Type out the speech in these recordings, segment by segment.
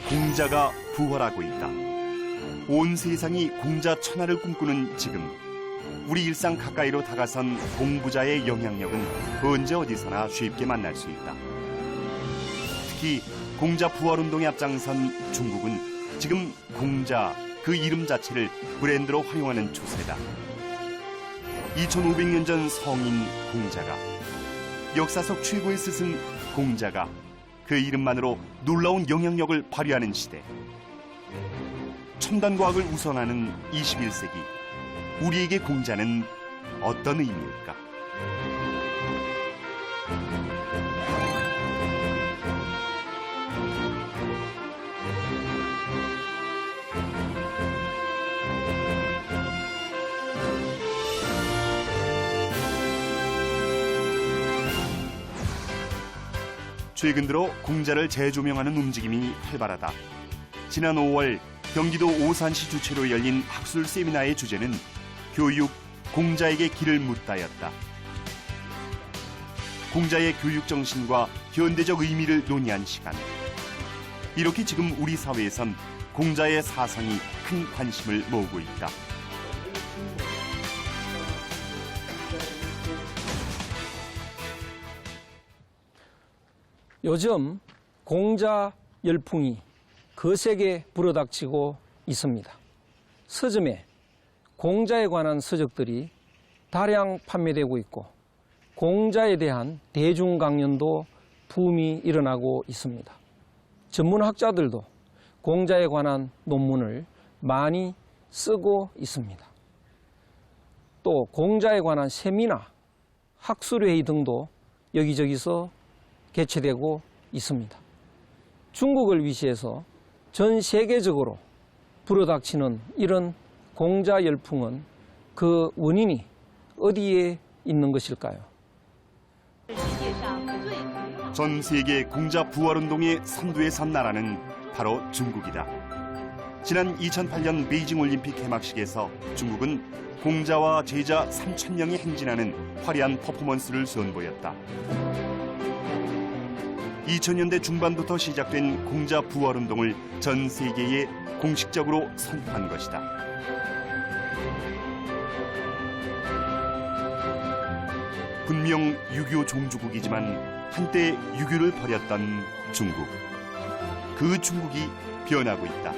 공자가 부활하고 있다. 온 세상이 공자 천하를 꿈꾸는 지금, 우리 일상 가까이로 다가선 공부자의 영향력은 언제 어디서나 쉽게 만날 수 있다. 특히 공자 부활운동에 앞장선 중국은 지금 공자 그 이름 자체를 브랜드로 활용하는 추세다. 2500년 전 성인 공자가, 역사 속 최고의 스승 공자가 그 이름만으로 놀라운 영향력을 발휘하는 시대. 첨단 과학을 우선하는 21세기. 우리에게 공자는 어떤 의미일까? 최근 들어 공자를 재조명하는 움직임이 활발하다. 지난 5월 경기도 오산시 주최로 열린 학술 세미나의 주제는 교육, 공자에게 길을 묻다였다. 공자의 교육 정신과 현대적 의미를 논의한 시간. 이렇게 지금 우리 사회에선 공자의 사상이 큰 관심을 모으고 있다. 요즘 공자 열풍이 거세게 불어닥치고 있습니다. 서점에 공자에 관한 서적들이 다량 판매되고 있고 공자에 대한 대중 강연도 붐이 일어나고 있습니다. 전문학자들도 공자에 관한 논문을 많이 쓰고 있습니다. 또 공자에 관한 세미나, 학술회의 등도 여기저기서 개최되고 있습니다. 중국을 위시해서 전 세계적으로 불어닥치는 이런 공자 열풍은 그 원인이 어디에 있는 것일까요? 전 세계 공자 부활운동의 선두에 선 나라는 바로 중국이다. 지난 2008년 베이징 올림픽 개막식에서 중국은 공자와 제자 3,000명이 행진하는 화려한 퍼포먼스를 선보였다. 2000년대 중반부터 시작된 공자 부활운동을 전 세계에 공식적으로 선포한 것이다. 분명 유교 종주국이지만 한때 유교를 버렸던 중국. 그 중국이 변하고 있다.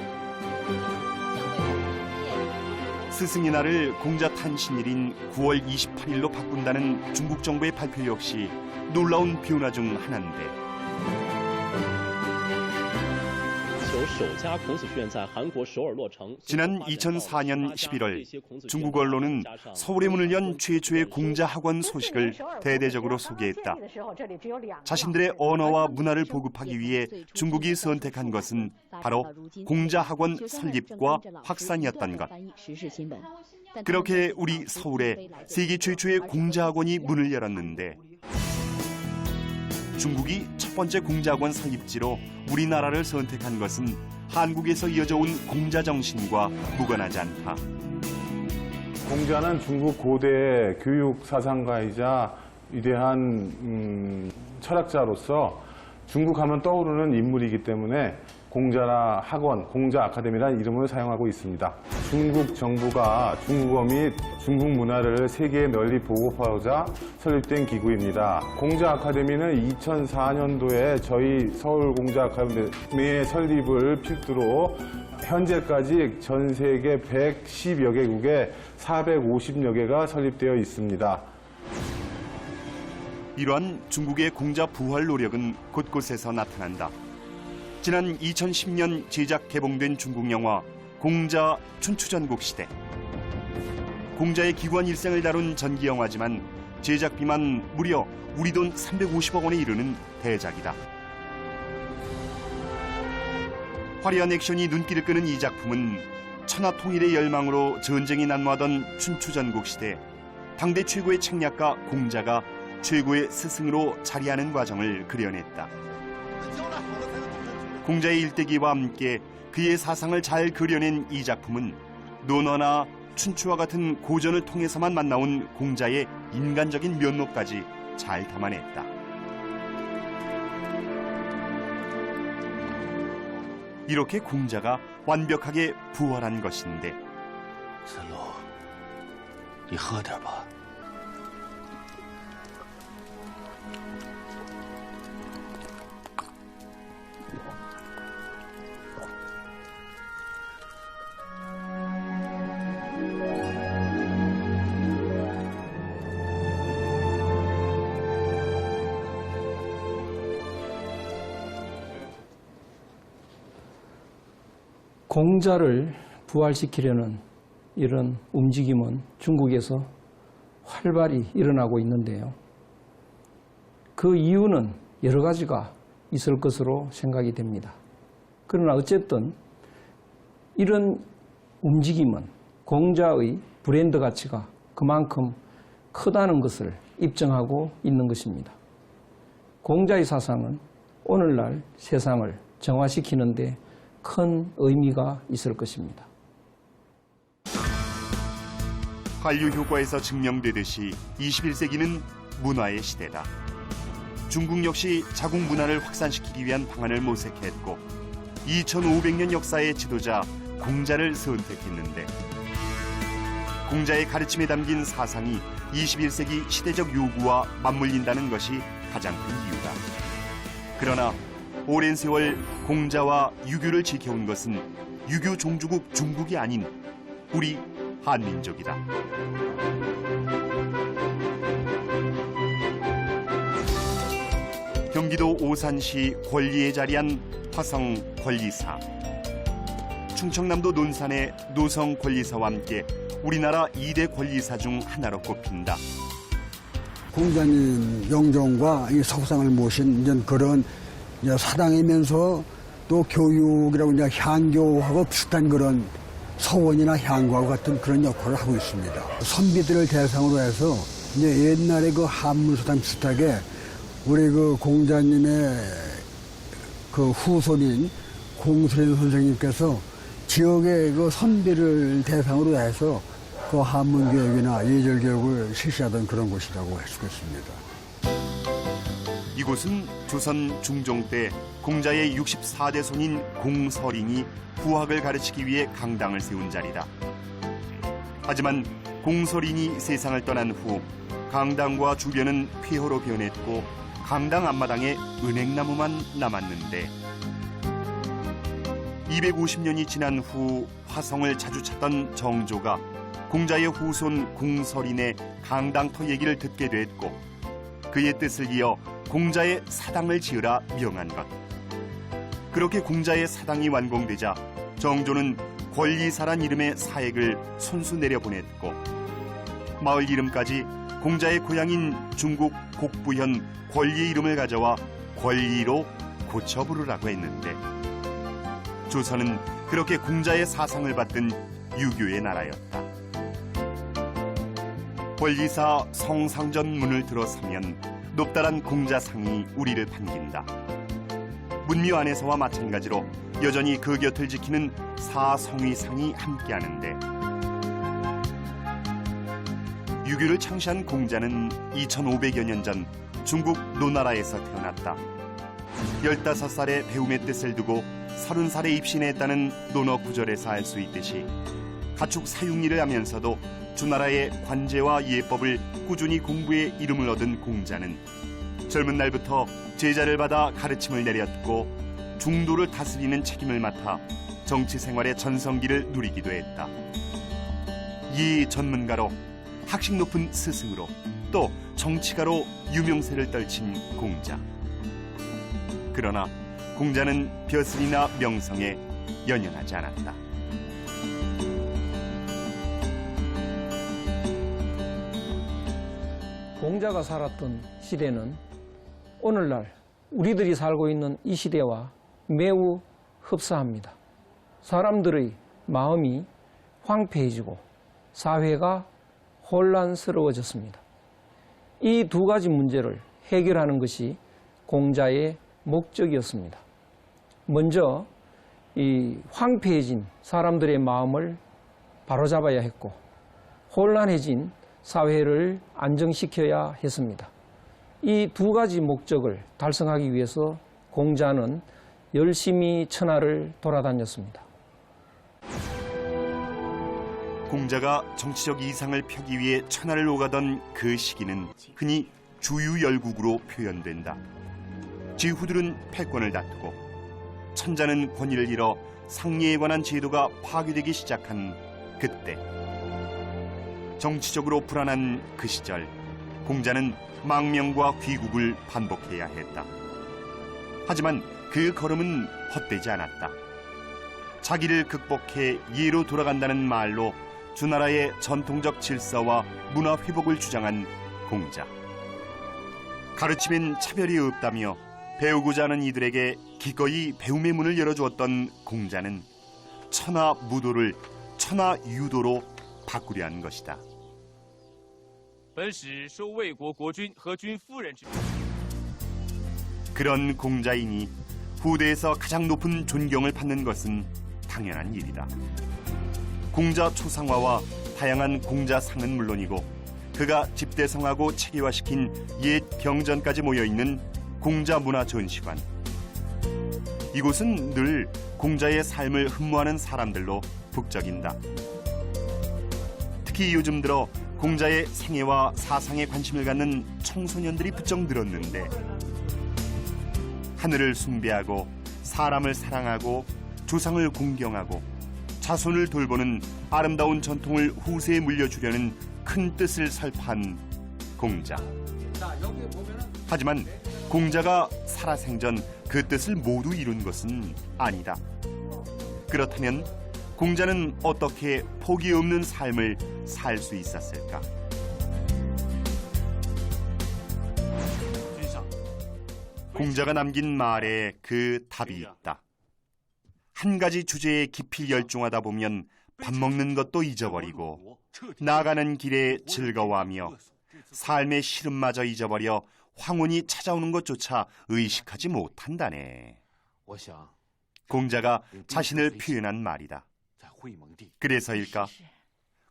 스승의 날을 공자 탄신일인 9월 28일로 바꾼다는 중국 정부의 발표 역시 놀라운 변화 중 하나인데, 지난 2004년 11월 중국 언론은 서울의 문을 연 최초의 공자학원 소식을 대대적으로 소개했다. 자신들의 언어와 문화를 보급하기 위해 중국이 선택한 것은 바로 공자학원 설립과 확산이었던 것. 그렇게 우리 서울에 세계 최초의 공자학원이 문을 열었는데, 중국이 첫 번째 공자학원 설립지로 우리나라를 선택한 것은 한국에서 이어져온 공자 정신과 무관하지 않다. 공자는 중국 고대 교육 사상가이자 위대한 철학자로서 중국 하면 떠오르는 인물이기 때문에 공자라 학원, 공자 아카데미라는 이름을 사용하고 있습니다. 중국 정부가 중국어 및 중국 문화를 세계에 널리 보급하고자 설립된 기구입니다. 공자 아카데미는 2004년도에 저희 서울 공자 아카데미의 설립을 필두로 현재까지 전 세계 110여 개국에 450여 개가 설립되어 있습니다. 이러한 중국의 공자 부활 노력은 곳곳에서 나타난다. 지난 2010년 제작 개봉된 중국 영화 공자 춘추전국 시대. 공자의 기관 일생을 다룬 전기 영화지만 제작비만 무려 우리 돈 350억 원에 이르는 대작이다. 화려한 액션이 눈길을 끄는 이 작품은 천하 통일의 열망으로 전쟁이 난무하던 춘추전국 시대, 당대 최고의 책략가 공자가 최고의 스승으로 자리하는 과정을 그려냈다. 공자의 일대기와 함께 그의 사상을 잘 그려낸 이 작품은 논어나 춘추와 같은 고전을 통해서만 만나온 공자의 인간적인 면모까지 잘 담아냈다. 이렇게 공자가 완벽하게 부활한 것인데 子路，你喝点吧。 공자를 부활시키려는 이런 움직임은 중국에서 활발히 일어나고 있는데요. 그 이유는 여러 가지가 있을 것으로 생각이 됩니다. 그러나 어쨌든 이런 움직임은 공자의 브랜드 가치가 그만큼 크다는 것을 입증하고 있는 것입니다. 공자의 사상은 오늘날 세상을 정화시키는 데 큰 의미가 있을 것입니다. 한류 효과에서 증명되듯이 21세기는 문화의 시대다. 중국 역시 자국 문화를 확산시키기 위한 방안을 모색했고 2500년 역사의 지도자 공자를 선택했는데 공자의 가르침에 담긴 사상이 21세기 시대적 요구와 맞물린다는 것이 가장 큰 이유다. 그러나 오랜 세월 공자와 유교를 지켜온 것은 유교 종주국 중국이 아닌 우리 한민족이다. 경기도 오산시 권리에 자리한 화성 권리사. 충청남도 논산의 노성 권리사와 함께 우리나라 2대 권리사 중 하나로 꼽힌다. 공자님 영정과 이 석상을 모신 이제 그런 이제 사당이면서 또 교육이라고 이제 향교하고 비슷한 그런 서원이나 향과와 같은 그런 역할을 하고 있습니다. 선비들을 대상으로 해서 이제 옛날에 그 한문서당 비슷하게 우리 그 공자님의 그 후손인 공수련 선생님께서 지역의 그 선비를 대상으로 해서 그 한문 교육이나 예절 교육을 실시하던 그런 곳이라고 할 수 있습니다. 이곳은 조선 중종 때 공자의 64대 손인 공서린이 부학을 가르치기 위해 강당을 세운 자리다. 하지만 공서린이 세상을 떠난 후 강당과 주변은 폐허로 변했고 강당 앞마당에 은행나무만 남았는데 250년이 지난 후 화성을 자주 찾던 정조가 공자의 후손 공서린의 강당터 얘기를 듣게 됐고 그의 뜻을 이어 공자의 사당을 지으라 명한 것. 그렇게 공자의 사당이 완공되자 정조는 권리사란 이름의 사액을 손수 내려보냈고 마을 이름까지 공자의 고향인 중국 곡부현 권리의 이름을 가져와 권리로 고쳐 부르라고 했는데 조선은 그렇게 공자의 사상을 받든 유교의 나라였다. 권리사 성상전 문을 들어서면 높다란 공자상이 우리를 반긴다. 문묘 안에서와 마찬가지로 여전히 그 곁을 지키는 사성위상이 함께하는데 유교를 창시한 공자는 2500여 년 전 중국 노나라에서 태어났다. 15살의 배움의 뜻을 두고 30살에 입신했다는 논어 구절에서 알 수 있듯이 가축 사육일을 하면서도 주나라의 관제와 예법을 꾸준히 공부해 이름을 얻은 공자는 젊은 날부터 제자를 받아 가르침을 내렸고 중도를 다스리는 책임을 맡아 정치 생활의 전성기를 누리기도 했다. 이 전문가로 학식 높은 스승으로 또 정치가로 유명세를 떨친 공자. 그러나 공자는 벼슬이나 명성에 연연하지 않았다. 공자가 살았던 시대는 오늘날 우리들이 살고 있는 이 시대와 매우 흡사합니다. 사람들의 마음이 황폐해지고 사회가 혼란스러워졌습니다. 이 두 가지 문제를 해결하는 것이 공자의 목적이었습니다. 먼저 이 황폐해진 사람들의 마음을 바로잡아야 했고 혼란해진 사회를 안정시켜야 했습니다. 이 두 가지 목적을 달성하기 위해서 공자는 열심히 천하를 돌아다녔습니다. 공자가 정치적 이상을 펴기 위해 천하를 오가던 그 시기는 흔히 주유열국으로 표현된다. 지후들은 패권을 다투고 천자는 권위를 잃어 상리에 관한 제도가 파괴되기 시작한 그때, 정치적으로 불안한 그 시절, 공자는 망명과 귀국을 반복해야 했다. 하지만 그 걸음은 헛되지 않았다. 자기를 극복해 예로 돌아간다는 말로 주나라의 전통적 질서와 문화 회복을 주장한 공자. 가르침엔 차별이 없다며 배우고자 하는 이들에게 기꺼이 배움의 문을 열어주었던 공자는 천하 무도를 천하 유도로 바꾸려 한 것이다. 그런 공자이니 후대에서 가장 높은 존경을 받는 것은 당연한 일이다. 공자 초상화와 다양한 공자상은 물론이고 그가 집대성하고 체계화시킨 옛 경전까지 모여있는 공자문화 전시관. 이곳은 늘 공자의 삶을 흠모하는 사람들로 북적인다. 특히 요즘 들어 공자의 생애와 사상에 관심을 갖는 청소년들이 부쩍 늘었는데, 하늘을 숭배하고 사람을 사랑하고 조상을 공경하고 자손을 돌보는 아름다운 전통을 후세에 물려주려는 큰 뜻을 설파한 공자. 하지만 공자가 살아생전 그 뜻을 모두 이룬 것은 아니다. 그렇다면 공자는 어떻게 포기 없는 삶을 살 수 있었을까? 공자가 남긴 말에 그 답이 있다. 한 가지 주제에 깊이 열중하다 보면 밥 먹는 것도 잊어버리고 나가는 길에 즐거워하며 삶의 시름마저 잊어버려 황혼이 찾아오는 것조차 의식하지 못한다네. 공자가 자신을 표현한 말이다. 그래서일까?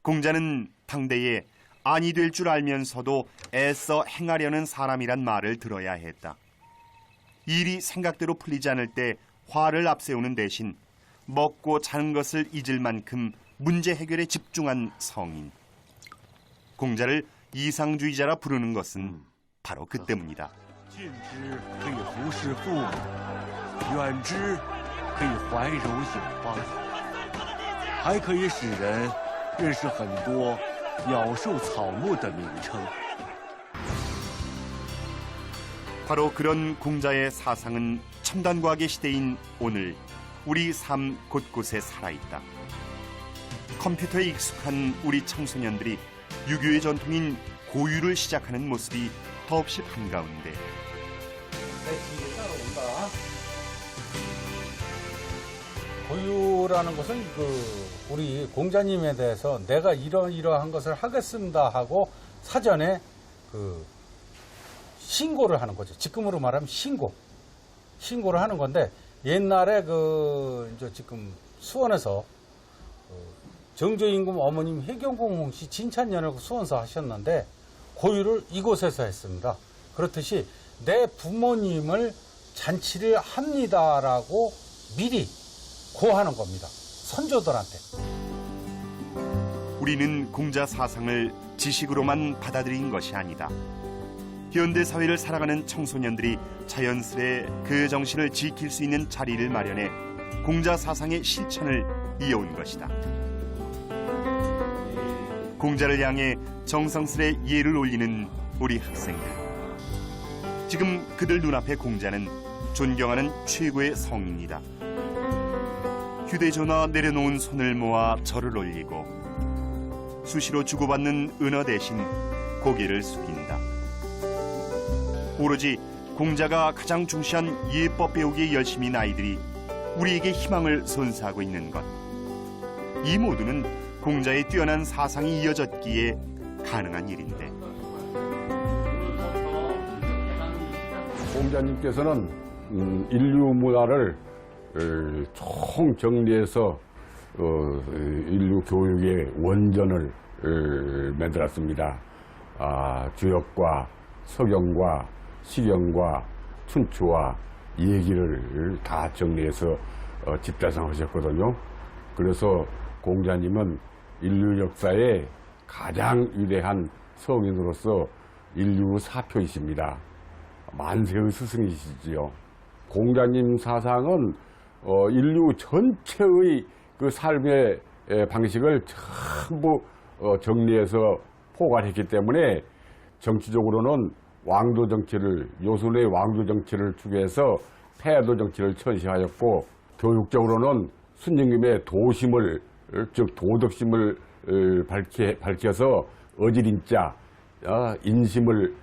공자는 당대에 아니 될 줄 알면서도 애써 행하려는 사람이란 말을 들어야 했다. 일이 생각대로 풀리지 않을 때 화를 앞세우는 대신 먹고 자는 것을 잊을 만큼 문제 해결에 집중한 성인. 공자를 이상주의자라 부르는 것은 바로 그 때문이다. 近之可以服侍父母，远之可以怀柔有邦，还可以使人认识很多鸟兽草木的名称。 바로 그런 공자의 사상은 첨단과학의 시대인 오늘 우리 삶 곳곳에 살아있다. 컴퓨터에 익숙한 우리 청소년들이 유교의 전통인 고유를 시작하는 모습이 더없이 반가운데, 고유라는 것은 우리 공자님에 대해서 내가 이러한 것을 하겠습니다 하고 사전에 신고를 하는 거죠. 지금으로 말하면 신고를 하는 건데, 옛날에 이제 지금 수원에서 정조임금 어머님 해경공홍 씨 진찬연을 수원서 하셨는데 고유를 이곳에서 했습니다. 그렇듯이 내 부모님을 잔치를 합니다라고 미리 고하는 겁니다. 선조들한테. 우리는 공자 사상을 지식으로만 받아들인 것이 아니다. 현대 사회를 살아가는 청소년들이 자연스레 그 정신을 지킬 수 있는 자리를 마련해 공자 사상의 실천을 이어온 것이다. 공자를 향해 정성스레 예를 올리는 우리 학생들. 지금 그들 눈앞의 공자는 존경하는 최고의 성인이다. 휴대전화 내려놓은 손을 모아 절을 올리고 수시로 주고받는 은어 대신 고개를 숙인다. 오로지 공자가 가장 중시한 예법 배우기에 열심인 아이들이 우리에게 희망을 선사하고 있는 것. 이 모두는 공자의 뛰어난 사상이 이어졌기에 가능한 일인데, 공자님께서는 인류 문화를 총정리해서 인류 교육의 원전을 만들었습니다. 주역과 서경과 시경과 춘추와 얘기를 다 정리해서 집대성하셨거든요. 그래서 공자님은 인류 역사의 가장 위대한 성인으로서 인류 사표이십니다. 만세의 스승이시지요. 공자님 사상은 인류 전체의 그 삶의 방식을 전부 정리해서 포괄했기 때문에 정치적으로는 왕도 정치를, 요순의 왕도 정치를 추구해서 폐하도 정치를 천시하였고, 교육적으로는 순임금의 도심을, 즉 도덕심을 밝혀서 어지린자, 인심을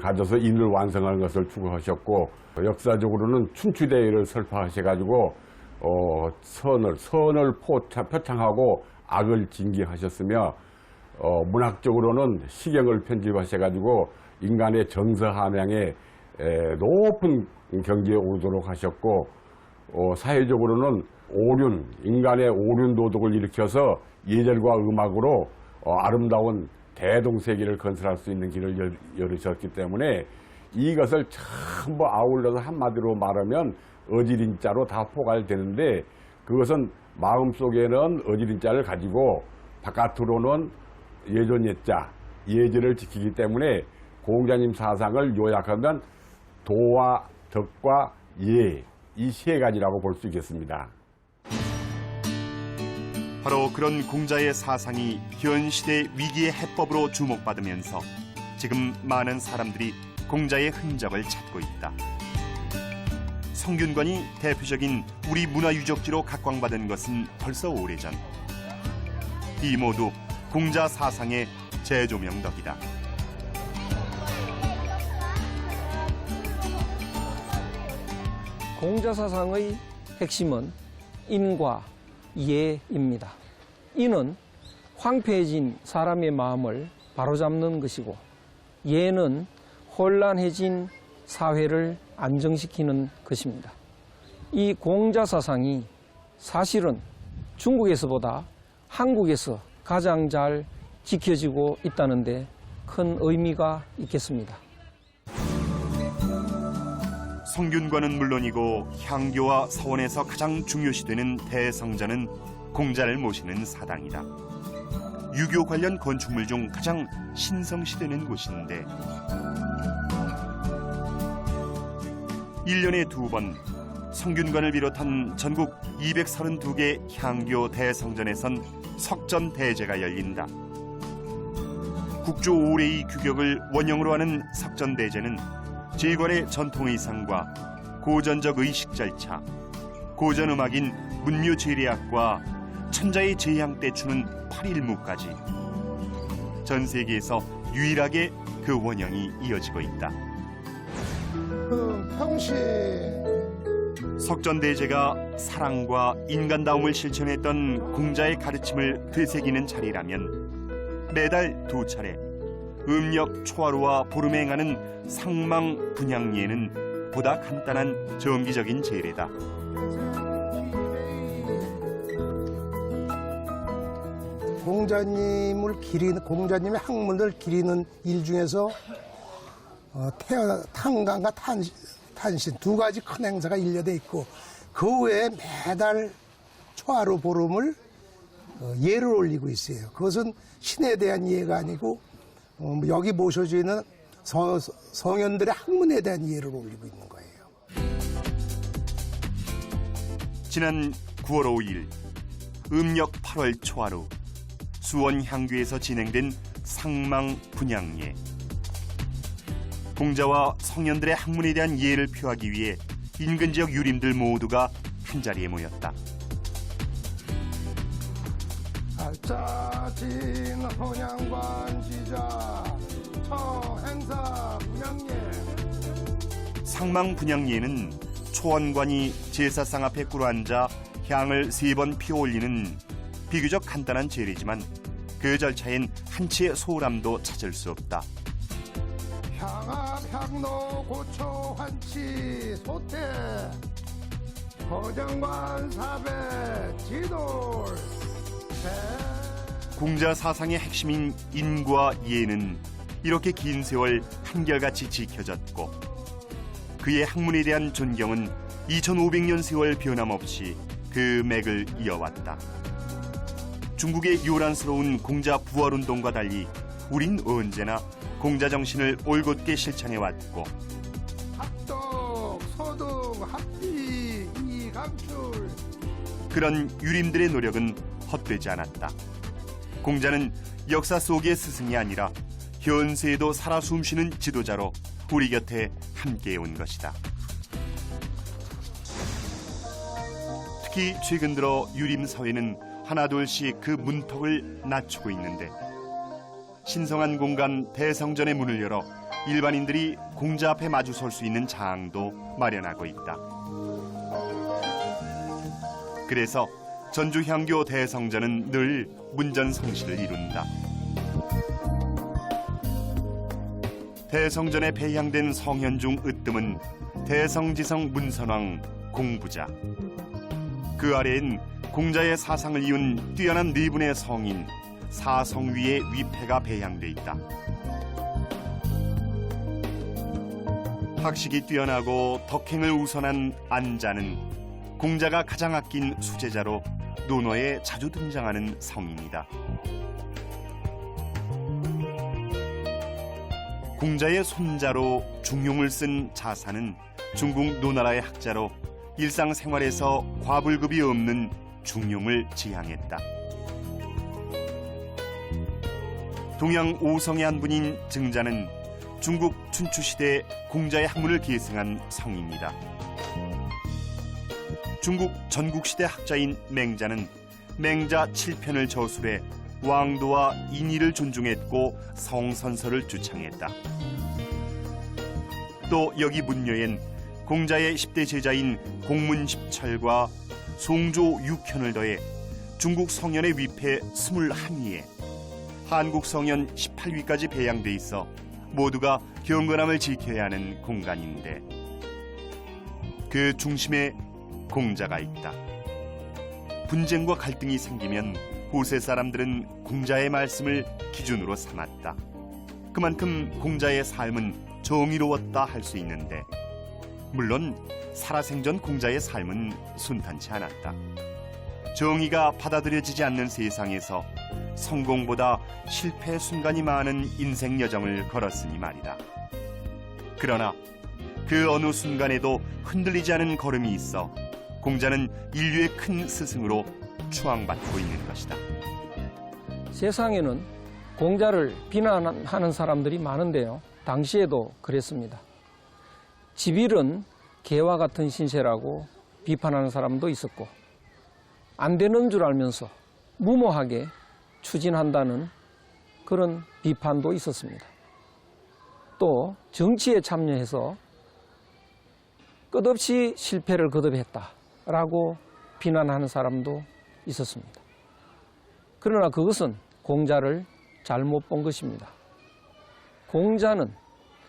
가져서 인을 완성하는 것을 추구하셨고, 역사적으로는 춘추대회를 설파하셔가지고 선을 표창하고 악을 징계하셨으며, 문학적으로는 시경을 편집하셔가지고 인간의 정서함양에 높은 경지에 오르도록 하셨고, 사회적으로는 인간의 오륜 도덕을 일으켜서 예절과 음악으로 아름다운 대동세계를 건설할 수 있는 길을 열으셨기 때문에 이것을 전부 아울러서 한마디로 말하면 어지린자로 다 포괄되는데, 그것은 마음속에는 어지린자를 가지고 바깥으로는 예존예자, 예절을 지키기 때문에 공자님 사상을 요약하면 도와 덕과 예, 이 세 가지라고 볼 수 있겠습니다. 바로 그런 공자의 사상이 현 시대 위기의 해법으로 주목받으면서 지금 많은 사람들이 공자의 흔적을 찾고 있다. 성균관이 대표적인 우리 문화유적지로 각광받은 것은 벌써 오래전. 이 모두 공자 사상의 재조명 덕이다. 공자 사상의 핵심은 인과 예입니다. 인은 황폐해진 사람의 마음을 바로잡는 것이고, 예는 혼란해진 사회를 안정시키는 것입니다. 이 공자 사상이 사실은 중국에서보다 한국에서 가장 잘 지켜지고 있다는 데 큰 의미가 있겠습니다. 성균관은 물론이고 향교와 서원에서 가장 중요시되는 대성전은 공자를 모시는 사당이다. 유교 관련 건축물 중 가장 신성시되는 곳인데 1년에 2번 성균관을 비롯한 전국 232개 향교 대성전에선 석전대제가 열린다. 국조 5레의 규격을 원형으로 하는 석전대제는 제관의 전통의상과 고전적 의식 절차, 고전음악인 문묘제례악과 천자의 제향 때 추는 8일무까지 전 세계에서 유일하게 그 원형이 이어지고 있다. 평시 석전대제가 사랑과 인간다움을 실천했던 공자의 가르침을 되새기는 자리라면 매달 2차례 음력 초하루와 보름에 행하는 상망 분향예는 보다 간단한 정기적인 제례다. 공자님의 학문을 기리는 일 중에서 탄광과 탄신 두 가지 큰 행사가 일려돼 있고, 그 외에 매달 초하루 보름을 예를 올리고 있어요. 그것은 신에 대한 예가 아니고 여기 모셔져 있는 성현들의 학문에 대한 예를 올리고 있는 거예요. 지난 9월 5일 음력 8월 초하루 수원 향교에서 진행된 상망 분향예. 공자와 성현들의 학문에 대한 예를 표하기 위해 인근 지역 유림들 모두가 한자리에 모였다. 알짜진 혼양관 지자 처행사 분향예. 상망 분향예는 초원관이 제사상 앞에 꿇어앉아 향을 3번 피워올리는 비교적 간단한 제례지만 그 절차엔 한치의 소홀함도 찾을 수 없다. 향합 향로 고초 환치 소태 거장관 사배 지돌. 공자 사상의 핵심인 인과 예는 이렇게 긴 세월 한결같이 지켜졌고, 그의 학문에 대한 존경은 2500년 세월 변함없이 그 맥을 이어왔다. 중국의 요란스러운 공자 부활운동과 달리 우린 언제나 공자 정신을 올곧게 실천해왔고 합동, 소동, 합비, 이강출. 그런 유림들의 노력은 헛되지 않았다. 공자는 역사 속의 스승이 아니라 현세에도 살아 숨쉬는 지도자로 우리 곁에 함께해온 것이다. 특히 최근 들어 유림 사회는 하나둘씩 그 문턱을 낮추고 있는데 신성한 공간 대성전의 문을 열어 일반인들이 공자 앞에 마주설 수 있는 장도 마련하고 있다. 그래서 전주향교 대성전은 늘 문전성시를 이룬다. 대성전에 배향된 성현 중 으뜸은 대성지성 문선왕 공부자. 그 아래엔 공자의 사상을 이은 뛰어난 네 분의 성인 사성위의 위패가 배향돼 있다. 학식이 뛰어나고 덕행을 우선한 안자는 공자가 가장 아낀 수제자로 논어에 자주 등장하는 성인이다. 공자의 손자로 중용을 쓴 자사는 중국 노나라의 학자로 일상생활에서 과불급이 없는 중용을 지향했다. 동양 5성의 한 분인 증자는 중국 춘추시대 공자의 학문을 계승한 성입니다. 중국 전국시대 학자인 맹자는 맹자 7편을 저술해 왕도와 인의를 존중했고 성선설을 주창했다. 또 여기 문녀엔 공자의 10대 제자인 공문십철과 송조 6현을 더해 중국 성현의 위패 21위에 한국 성현 18위까지 배양돼 있어 모두가 경건함을 지켜야 하는 공간인데 그 중심에 공자가 있다. 분쟁과 갈등이 생기면 후세 사람들은 공자의 말씀을 기준으로 삼았다. 그만큼 공자의 삶은 정의로웠다 할 수 있는데 물론 살아생전 공자의 삶은 순탄치 않았다. 정의가 받아들여지지 않는 세상에서 성공보다 실패의 순간이 많은 인생 여정을 걸었으니 말이다. 그러나 그 어느 순간에도 흔들리지 않은 걸음이 있어 공자는 인류의 큰 스승으로 추앙받고 있는 것이다. 세상에는 공자를 비난하는 사람들이 많은데요. 당시에도 그랬습니다. 집일은 개와 같은 신세라고 비판하는 사람도 있었고 안 되는 줄 알면서 무모하게 추진한다는 그런 비판도 있었습니다. 또 정치에 참여해서 끝없이 실패를 거듭했다라고 비난하는 사람도 있었습니다. 그러나 그것은 공자를 잘못 본 것입니다. 공자는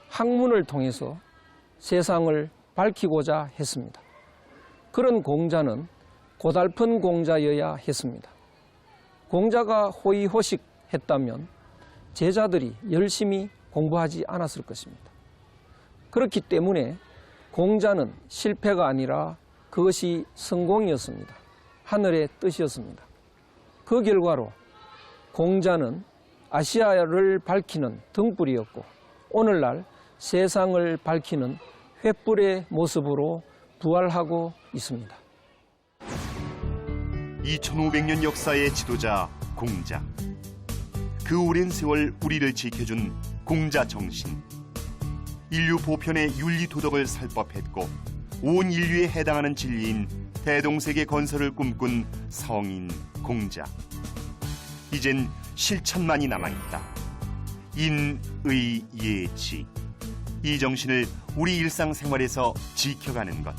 학문을 통해서 세상을 밝히고자 했습니다. 그런 공자는 고달픈 공자여야 했습니다. 공자가 호의호식했다면 제자들이 열심히 공부하지 않았을 것입니다. 그렇기 때문에 공자는 실패가 아니라 그것이 성공이었습니다. 하늘의 뜻이었습니다. 그 결과로 공자는 아시아를 밝히는 등불이었고 오늘날 세상을 밝히는 횃불의 모습으로 부활하고 있습니다. 2500년 역사의 지도자 공자. 그 오랜 세월 우리를 지켜준 공자 정신. 인류 보편의 윤리 도덕을 살법했고 온 인류에 해당하는 진리인 대동세계 건설을 꿈꾼 성인 공자. 이젠 실천만이 남아있다. 인의 예지. 이 정신을 우리 일상생활에서 지켜가는 것.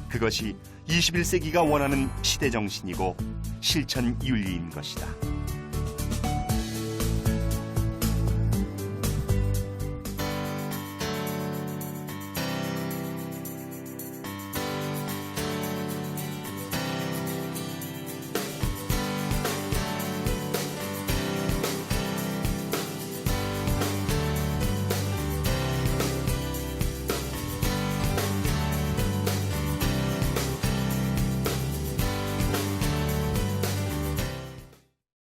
그것이 21세기가 원하는 시대 정신이고 실천 윤리인 것이다.